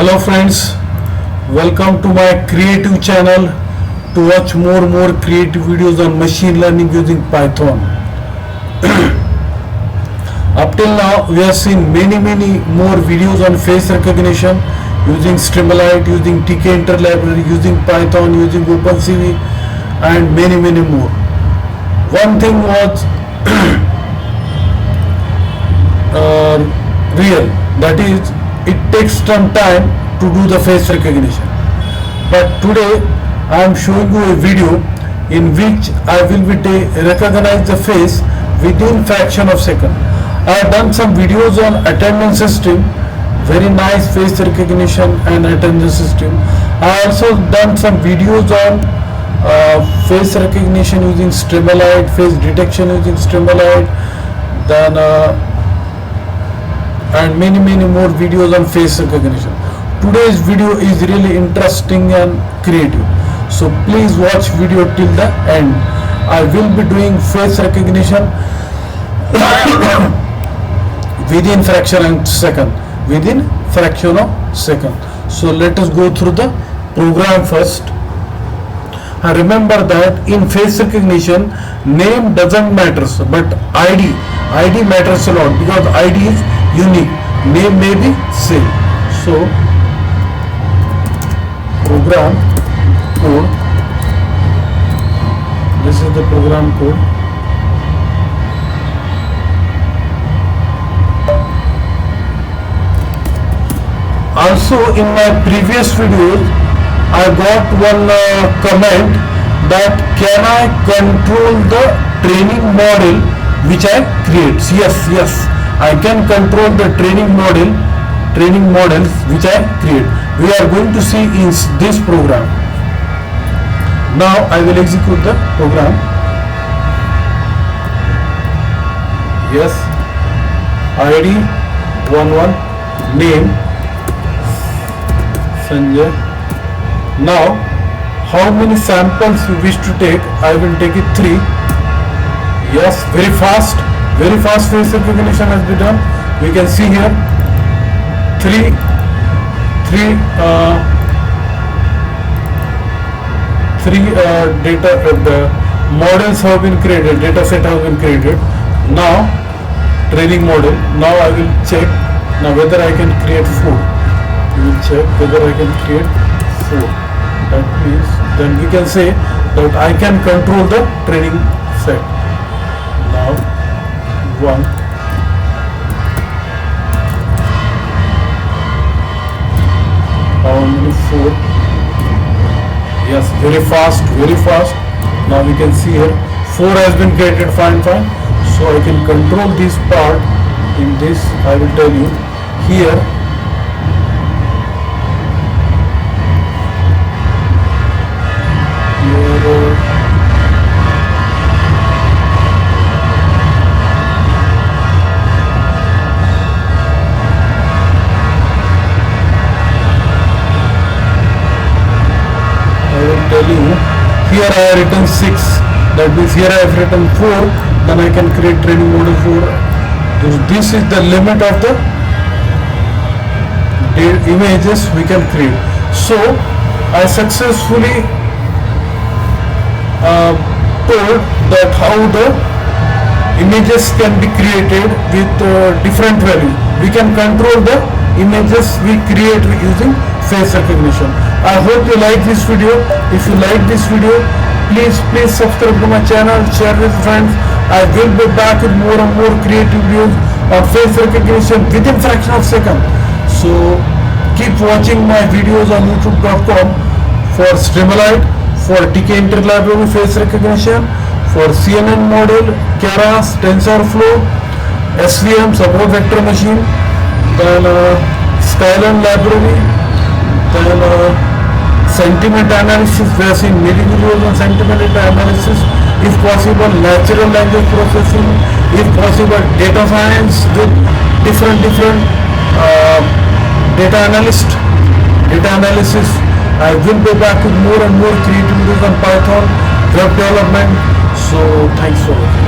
Hello friends, welcome to my creative channel to watch more creative videos on machine learning using Python. Up till now we have seen many more videos on face recognition using Streamlit, using tkinter library, using Python, using OpenCV and many more. One thing was real, that is it takes some time to do the face recognition, but today I am showing you a video in which I will be recognize the face within fraction of second. I have done some videos on attendance system, very nice face recognition and attendance system. I also done some videos on face recognition using Streamlit, face detection using Streamlit, then and many more videos on face recognition. Today's video is really interesting and creative, so please watch video till the end. I will be doing face recognition within fraction of second. So let us go through the program first. And remember that in face recognition name doesn't matter, but ID matters a lot, because ID is unique, name may be same. So program code, this is the program code. Also in my previous videos I got one comment that can I control the training model which I create. Yes, I can control the training models which I create. We are going to see in this program. Now I will execute the program. Yes, ID 11, name Sanjay. Now how many samples you wish to take? I will take it 3. Yes, very fast face recognition has been done. We can see here three data models have been created, data set has been created. Now training model. Now I will check now whether I can create 4. We will check whether I can create 4. That means then we can say that I can control the training set. Now 1, how many 4? Yes, very fast. Now we can see here 4 has been created. Fine. So I can control this part. In this I will tell you here. Here I have written 6, that means here I have written 4, then I can create training model 4. This is the limit of the images we can create. So I successfully told that how the images can be created with different values. We can control the images we create using face recognition. I hope you like this video. If you like this video, please subscribe to my channel, share with friends. I will be back with more and more creative videos on face recognition within fraction of second. So keep watching my videos on youtube.com for Streamlit, for tkinter library face recognition, for CNN model, Keras, TensorFlow, SVM support vector machine, then Skyline library, then sentiment analysis. We have seen many videos on sentiment analysis. If possible, natural language processing. If possible, data science with different data analysis. I will be back with more and more creative videos on Python, web development. So thanks for watching.